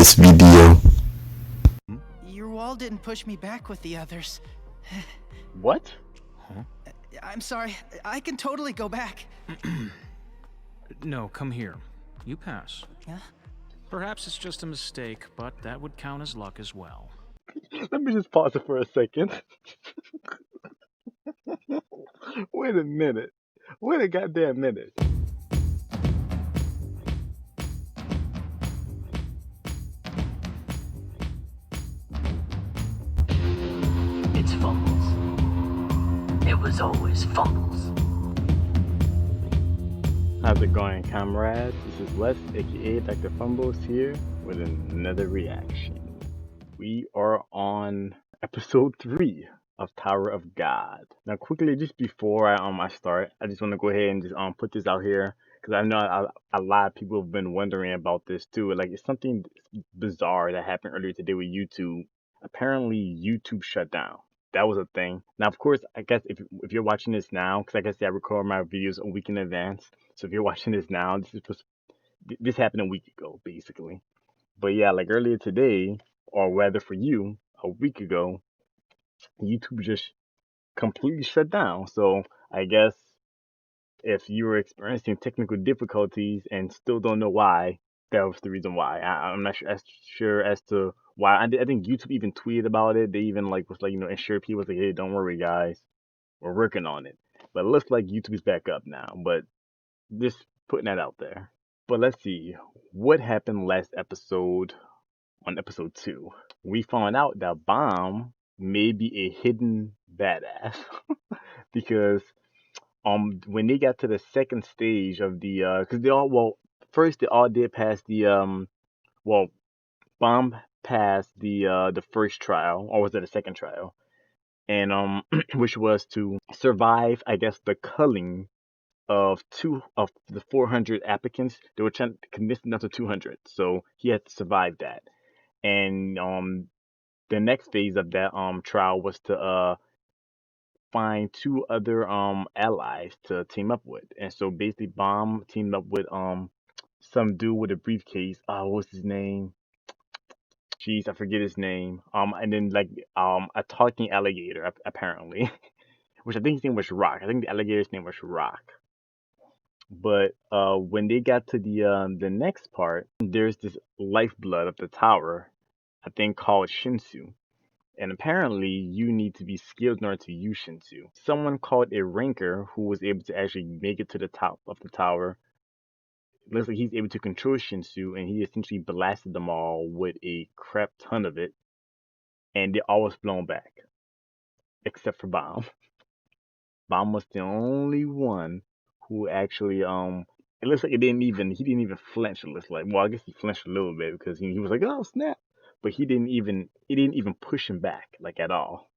this video. Your wall didn't push me back with the others. What? Huh? I'm sorry. I can totally go back. No, come here. You pass. Yeah? Perhaps it's just a mistake, but that would count as luck as well. Let me just pause it for a second. Wait a minute. Wait a goddamn minute. It's Fumbles. It was always Fumbles. How's it going, comrades? This is Les, aka Dr. Fumbles, here with another reaction. We are on episode 3 of Tower of God. Now, quickly, just before I start, I just want to go ahead and just put this out here because I know a lot of people have been wondering about this too. Like, it's something bizarre that happened earlier today with YouTube. Apparently, YouTube shut down. That was a thing. Now, of course, I guess if you're watching this now, because like I said, I record my videos a week in advance. So if you're watching this now, this happened a week ago, basically. But yeah, like earlier today, or rather for you, a week ago, YouTube just completely shut down. So I guess if you were experiencing technical difficulties and still don't know why, that was the reason why. I'm not sure as to why. I think YouTube even tweeted about it. They even was like, assure people, was like, hey, don't worry guys, we're working on it. But it looks like YouTube's back up now. But just putting that out there. But let's see what happened last episode. On episode 2, we found out that Bomb may be a hidden badass because when they got to the second stage of the because first they all did pass the Bomb passed the first trial, or was it the second trial, and which was to survive, I guess, the culling of the 400 applicants. They were trying to convince them down to 200, so he had to survive that. And the next phase of that trial was to find 2 other allies to team up with. And so basically Bomb teamed up with some dude with a briefcase. What's his name? Jeez, I forget his name. And then a talking alligator apparently, which I think his name was Rock. I think the alligator's name was Rock. But when they got to the next part, there's this lifeblood of the tower, I think called Shinsu. And apparently you need to be skilled in order to use Shinsu. Someone called a ranker who was able to actually make it to the top of the tower. It looks like he's able to control Shinsu, and he essentially blasted them all with a crap ton of it. And they all was blown back. Except for Bomb. Bomb was the only one who actually it looks like he didn't even flinch. It looks like, well, I guess he flinched a little bit because he was like, oh snap, but he didn't even push him back like at all.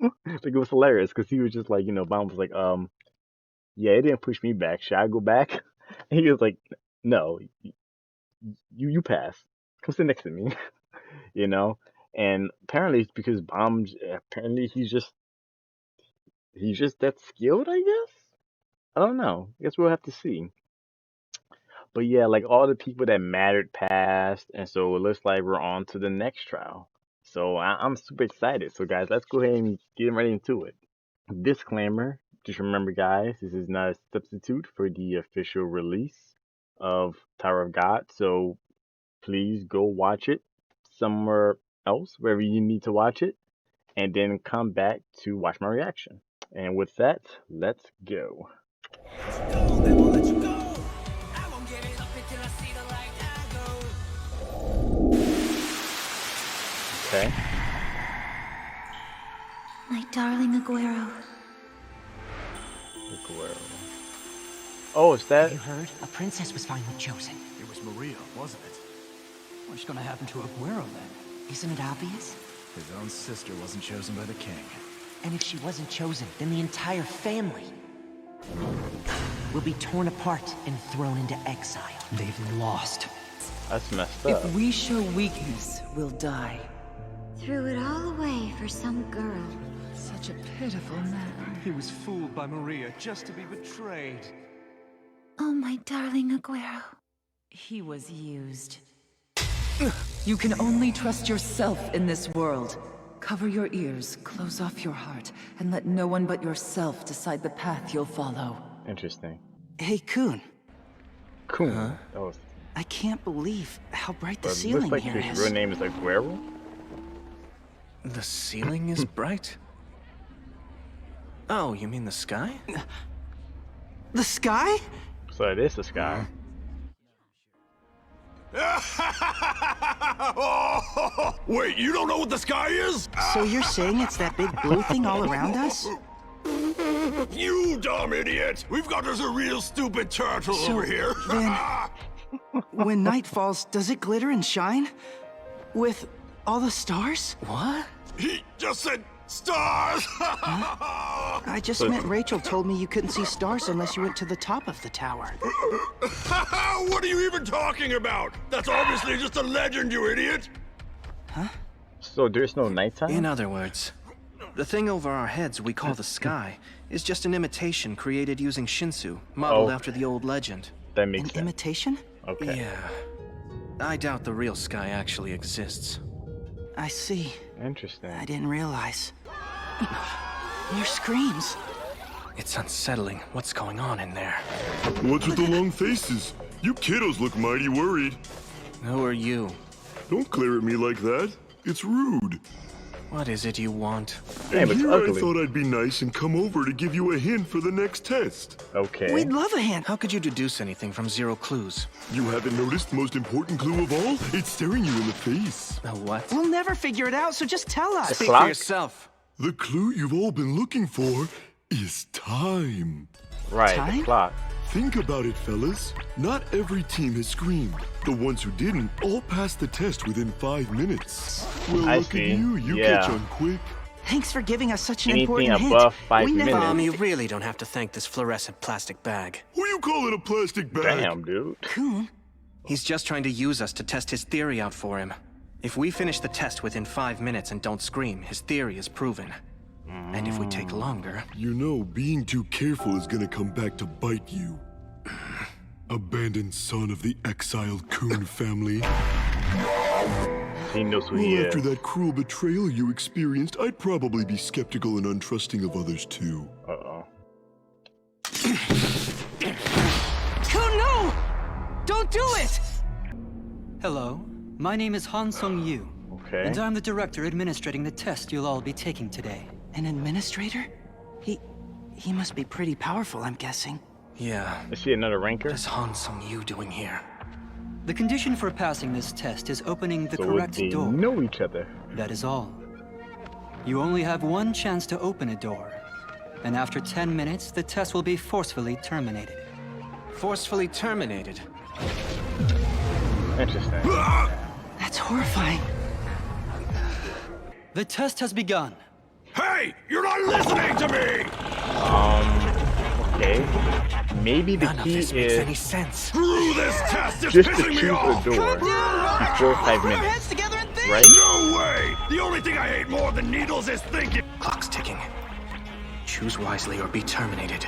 Like, it was hilarious because he was just like, Bomb was like, yeah, it didn't push me back, should I go back? And he was like, no, you pass, come sit next to me. And apparently it's because Bomb, apparently he's just that skilled, I guess. I don't know. I guess we'll have to see. But yeah, like all the people that mattered passed, and so it looks like we're on to the next trial. So I'm super excited. So guys, let's go ahead and get right into it. Disclaimer, just remember guys, this is not a substitute for the official release of Tower of God. So please go watch it somewhere else, wherever you need to watch it, and then come back to watch my reaction. And with that, let's go. Okay. My darling Aguero. Oh, is that? You heard? A princess was finally chosen. It was Maria, wasn't it? What's gonna happen to Aguero then? Isn't it obvious? His own sister wasn't chosen by the king. And if she wasn't chosen, then the entire family will be torn apart and thrown into exile. They've lost. That's messed up. If we show weakness, we'll die. Threw it all away for some girl. Such a pitiful man. He was fooled by Maria just to be betrayed. Oh, my darling Aguero. He was used. You can only trust yourself in this world. Cover your ears, close off your heart, and let no one but yourself decide the path you'll follow. Interesting. Hey, Kun. Cool. That was. I can't believe how bright the But it ceiling looks like here his is. real name is Aguero. The ceiling is bright? Oh, you mean the sky? The sky? So it is the sky. Wait, you don't know what the sky is? So you're saying it's that big blue thing all around us? You dumb idiot! We've got us a real stupid turtle So, over here. then, when night falls, does it glitter and shine? With all the stars? What? He just said stars! I just meant Rachel told me you couldn't see stars unless you went to the top of the tower. What are you even talking about? That's obviously just a legend, you idiot! So there's no nighttime? In other words, the thing over our heads we call the sky is just an imitation created using Shinsu, modeled after the old legend. That makes An sense. imitation? Okay. Yeah. I doubt the real sky actually exists. I see. Interesting. I didn't realize. More screams. It's unsettling what's going on in there. What's with the long faces? You kiddos look mighty worried. Who are you? Don't glare at me like that. It's rude. What is it you want? Damn, it's Here ugly. I thought I'd be nice and come over to give you a hint for the next test. Okay. We'd love a hand. How could you deduce anything from 0 clues? You haven't noticed the most important clue of all? It's staring you in the face. A what? We'll never figure it out, so just tell us. Speak clock? for yourself. The clue you've all been looking for is time. Right, the Time? clock. Think about it, fellas. Not every team has screamed. The ones who didn't all passed the test within 5 minutes. Well, I look see. at you. You Yeah. catch on quick. Thanks for giving us such an Anything important above hint. 5 we never minutes. You really don't have to thank this fluorescent plastic bag. Who you calling a plastic bag? Damn, dude. Kun, He's just trying to use us to test his theory out for him. If we finish the test within 5 minutes and don't scream, his theory is proven. And if we take longer... You know, being too careful is gonna come back to bite you. Abandoned son of the exiled Coon family. He knows who Well, he after is. that cruel betrayal you experienced, I'd probably be skeptical and untrusting of others too. Uh-oh. Kun, no! Don't do it! Hello, my name is Han Sung-yu, Okay. and I'm the director administrating the test you'll all be taking today. An administrator? He must be pretty powerful, I'm guessing. Yeah. Is he another ranker? What is Han Sung-yu doing here? The condition for passing this test is opening the So correct they door. know each other. That is all. You only have one chance to open a door, and after 10 minutes, the test will be forcefully terminated. Forcefully terminated. Interesting. That's horrifying. The test has begun. Hey! You're not listening to me! Okay. Maybe the None of key this makes any is sense. Screw this test! It's just to pissing me choose a off! door before 5 minutes. Together and think. Right? No way! The only thing I hate more than needles is thinking. Clock's ticking. Choose wisely or be terminated.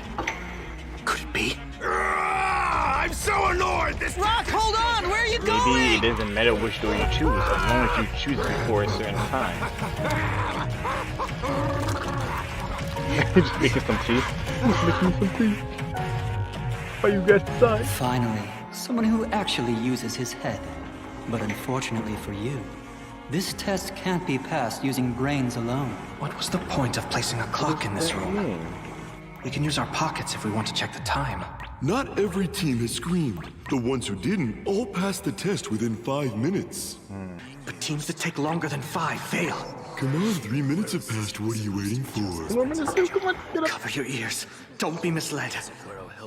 Could it be? I'm so annoyed! This Rock, hold on! Where are you Maybe going? it doesn't matter which door you choose, as long as you choose it before a certain time. Just making some tea. Just making some tea. Why you guys decide? Finally, someone who actually uses his head. But unfortunately for you, this test can't be passed using brains alone. What was the point of placing a clock in this room? We can use our pockets if we want to check the time. Not every team has screamed. The ones who didn't all passed the test within 5 minutes. But teams that take longer than 5 fail. Come on, 3 minutes have passed. What are you waiting for? Cover your ears. Don't be misled.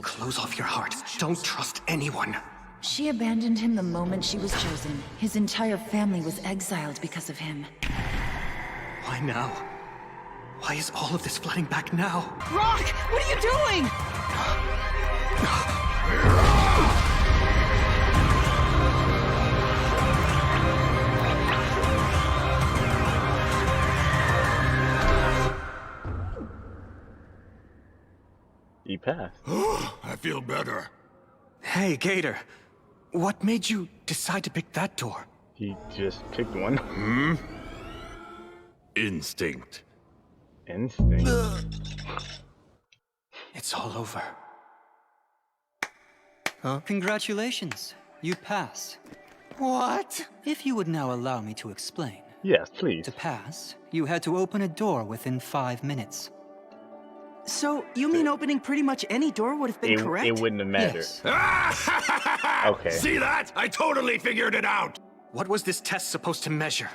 Close off your heart. Don't trust anyone. She abandoned him the moment she was chosen. His entire family was exiled because of him. Why now? Why is all of this flooding back now? Rock, what are you doing? He passed. I feel better. Hey, Gator. What made you decide to pick that door? He just picked one. Instinct. Instinct. It's all over. Congratulations. You pass. What? If you would now allow me to explain. Yes, please. To pass, you had to open a door within 5 minutes. So, you mean opening pretty much any door would have been correct? It wouldn't have mattered. Yes. Okay. See that? I totally figured it out. What was this test supposed to measure?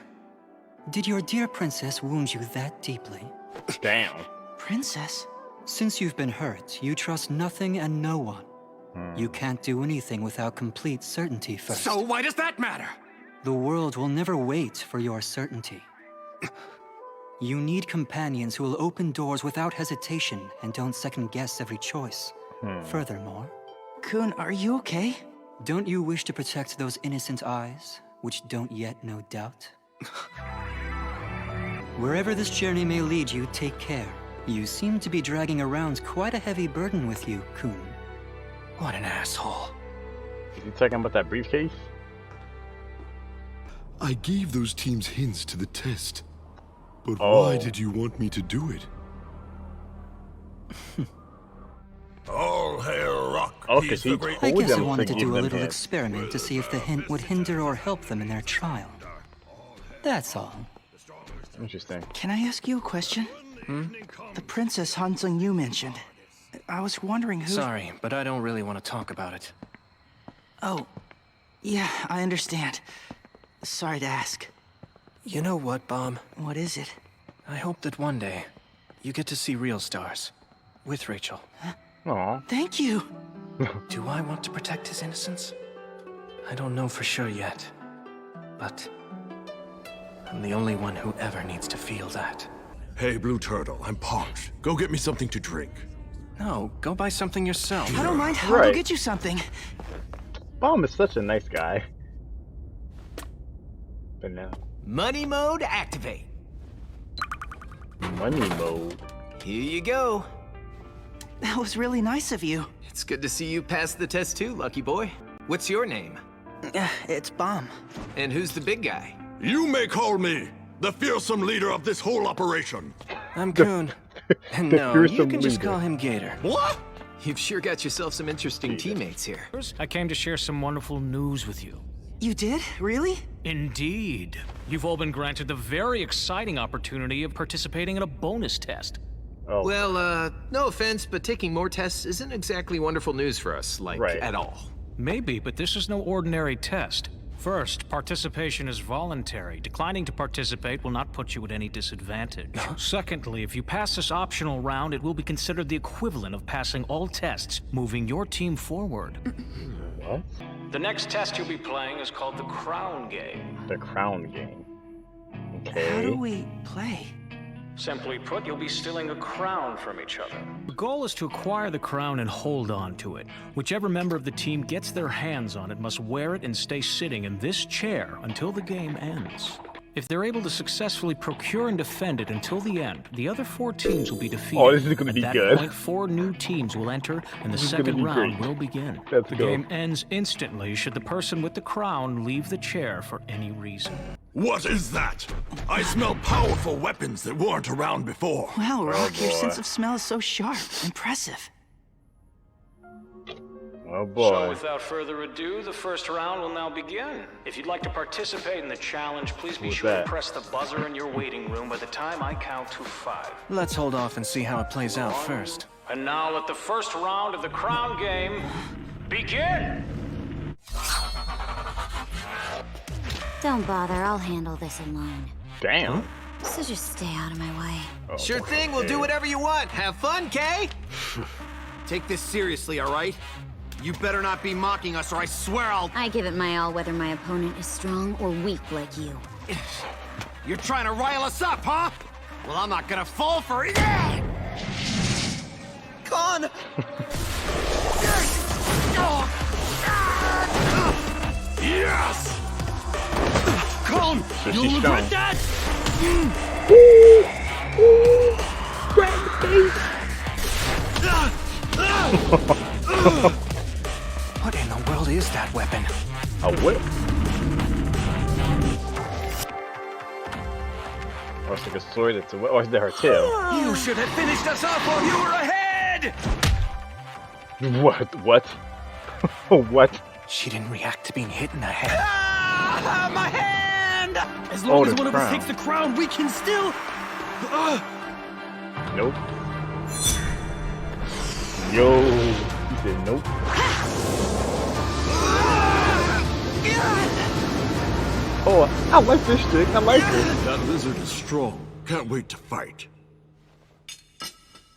Did your dear princess wound you that deeply? Damn. Princess? Since you've been hurt, you trust nothing and no one. You can't do anything without complete certainty first. So why does that matter? The world will never wait for your certainty. You need companions who will open doors without hesitation and don't second-guess every choice. Furthermore... Kun, are you okay? Don't you wish to protect those innocent eyes, which don't yet know doubt? Wherever this journey may lead you, take care. You seem to be dragging around quite a heavy burden with you, Kun. What an asshole. Is he talking about that briefcase? I gave those teams hints to the test. But Oh. why did you want me to do it? All hail Rock. Oh, because he told I guess I them wanted to to give do a them little hints. experiment to see if the hint would hinder or help them in their trial. That's all. Interesting. Can I ask you a question? The princess Han Sung you mentioned. I was wondering who... Sorry, but I don't really want to talk about it. Oh, yeah, I understand. Sorry to ask. You know what, Bomb? What is it? I hope that one day you get to see real stars with Rachel. Aw. Thank you. Do I want to protect his innocence? I don't know for sure yet, but I'm the only one who ever needs to feel that. Hey, Blue Turtle, I'm parched. Go get me something to drink. No, go buy something yourself. I don't mind. I'll go Right. get you something. Bomb is such a nice guy. But no. Money mode activate. Money mode. Here you go. That was really nice of you. It's good to see you pass the test too, lucky boy. What's your name? It's Bomb. And who's the big guy? You may call me the fearsome leader of this whole operation. I'm Kun. And the no, you fearsome can just leader. call him Gator. What? You've sure got yourself some interesting teammates here. I came to share some wonderful news with you. You did? Really? Indeed. You've all been granted the very exciting opportunity of participating in a bonus test. Oh. Well, no offense, but taking more tests isn't exactly wonderful news for us, like, Right. at all. Maybe, but this is no ordinary test. First, participation is voluntary. Declining to participate will not put you at any disadvantage. Secondly, if you pass this optional round, it will be considered the equivalent of passing all tests, moving your team forward. What? The next test you'll be playing is called the Crown Game. The crown game. How Okay. do we play? Simply put, you'll be stealing a crown from each other. The goal is to acquire the crown and hold on to it. Whichever member of the team gets their hands on it must wear it and stay sitting in this chair until the game ends. If they're able to successfully procure and defend it until the end, the other 4 teams will be defeated. Oh, this is gonna be At good. that point, 4 new teams will enter, and the This is gonna second be round great. will begin. Let's the go. game ends instantly should the person with the crown leave the chair for any reason. What is that? I smell powerful weapons that weren't around before. Wow, Rock, your boy. sense of smell is so sharp. Impressive. Oh So boy. without further ado, the first round will now begin. If you'd like to participate in the challenge, please be What's sure that? to press the buzzer in your waiting room by the time I count to 5. Let's hold off and see how it plays out first. And now let the first round of the Crown Game begin! Don't bother, I'll handle this alone. Damn. So just stay out of my way. Oh, Sure boy. thing, we'll do whatever you want. Have fun, Kay? Take this seriously, all right? You better not be mocking us or I swear I'll... I give it my all whether my opponent is strong or weak like you. You're trying to rile us up, huh? Well, I'm not gonna fall for it. Con! Yes! Con! So she's strong. What in the world is that weapon? A whip? Or it's like a sword, or is that her tail? You should have finished us off while you were ahead! What? What? What? She didn't react to being hit in the head. Ah, my hand! As long as the one of us crown. takes the crown, we can still... Nope. Yo, he said nope. Oh, I like this chick. I like it. That lizard is strong. Can't wait to fight.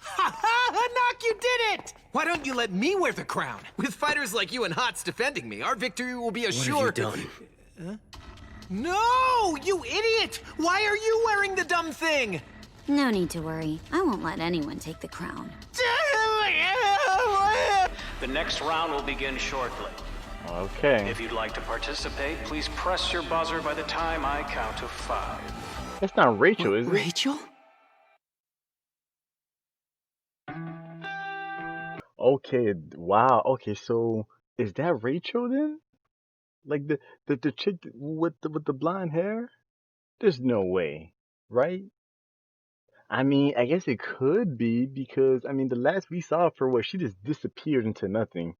Ha ha! Knock, you did it! Why don't you let me wear the crown? With fighters like you and Hots defending me, our victory will be assured. What have you done? No, you idiot! Why are you wearing the dumb thing? No need to worry. I won't let anyone take the crown. The next round will begin shortly. Okay. If you'd like to participate, please press your buzzer by the time I count to 5. That's not Rachel, is it? Rachel? Okay, wow. Okay, so is that Rachel then? Like the chick with the blonde hair? There's no way, right? I mean, I guess it could be because I mean the last we saw of her was she just disappeared into nothing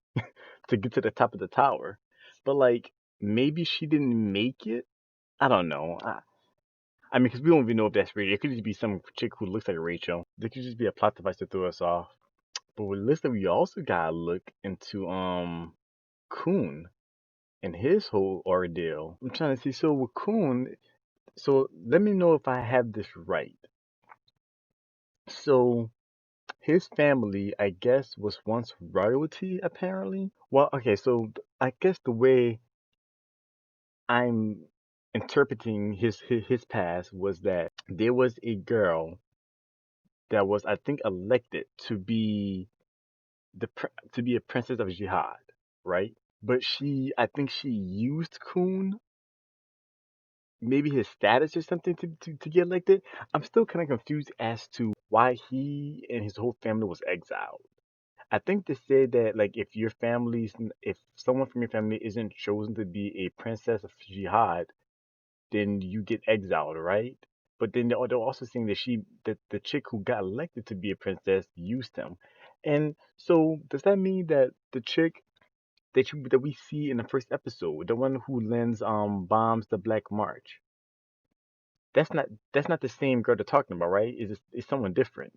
to get to the top of the tower. But like maybe she didn't make it. I don't know. I mean, because we don't even know if that's Rachel. It could just be some chick who looks like Rachel. It could just be a plot device to throw us off. But with Lista, we also gotta look into Kun and his whole ordeal. I'm trying to see. So with Kun, so let me know if I have this right. So his family, I guess, was once royalty, apparently. Well, okay, so I guess the way I'm interpreting his past was that there was a girl that was, I think, elected to be to be a princess of Jihad, right? But I think she used Kun, maybe his status or something to get elected. I'm still kind of confused as to why he and his whole family was exiled. I think they said that like if someone from your family isn't chosen to be a princess of Jihad, then you get exiled, right? But then they're also saying that the chick who got elected to be a princess used him. And so does that mean that the chick that we see in the first episode, the one who lends bombs the Black March, that's not the same girl they're talking about, right? It's someone different,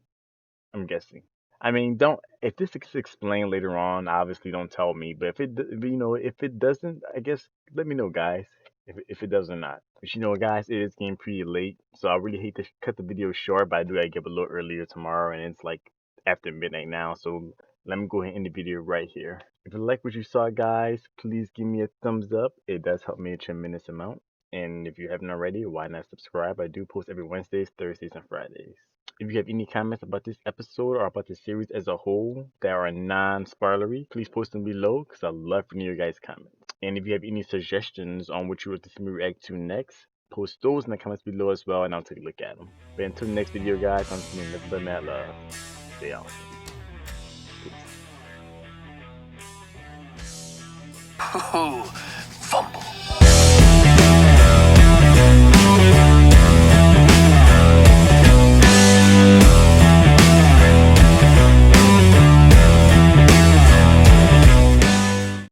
I'm guessing. I mean, don't if this is explained later on, obviously don't tell me. But if it doesn't, I guess let me know, guys. If it does or not. But guys, it is getting pretty late, so I really hate to cut the video short, but I do gotta get up a little earlier tomorrow, and it's like after midnight now. So let me go ahead and end the video right here. If you like what you saw, guys, please give me a thumbs up. It does help me a tremendous amount. And if you haven't already, why not subscribe? I do post every Wednesdays, Thursdays, and Fridays. If you have any comments about this episode or about the series as a whole that are non-spoilery, please post them below because I love reading your guys' comments. And if you have any suggestions on what you would like to see me react to next, post those in the comments below as well, and I'll take a look at them. But until the next video, guys, I'm seeing nothing but mad love. Stay awesome. Peace. Oh,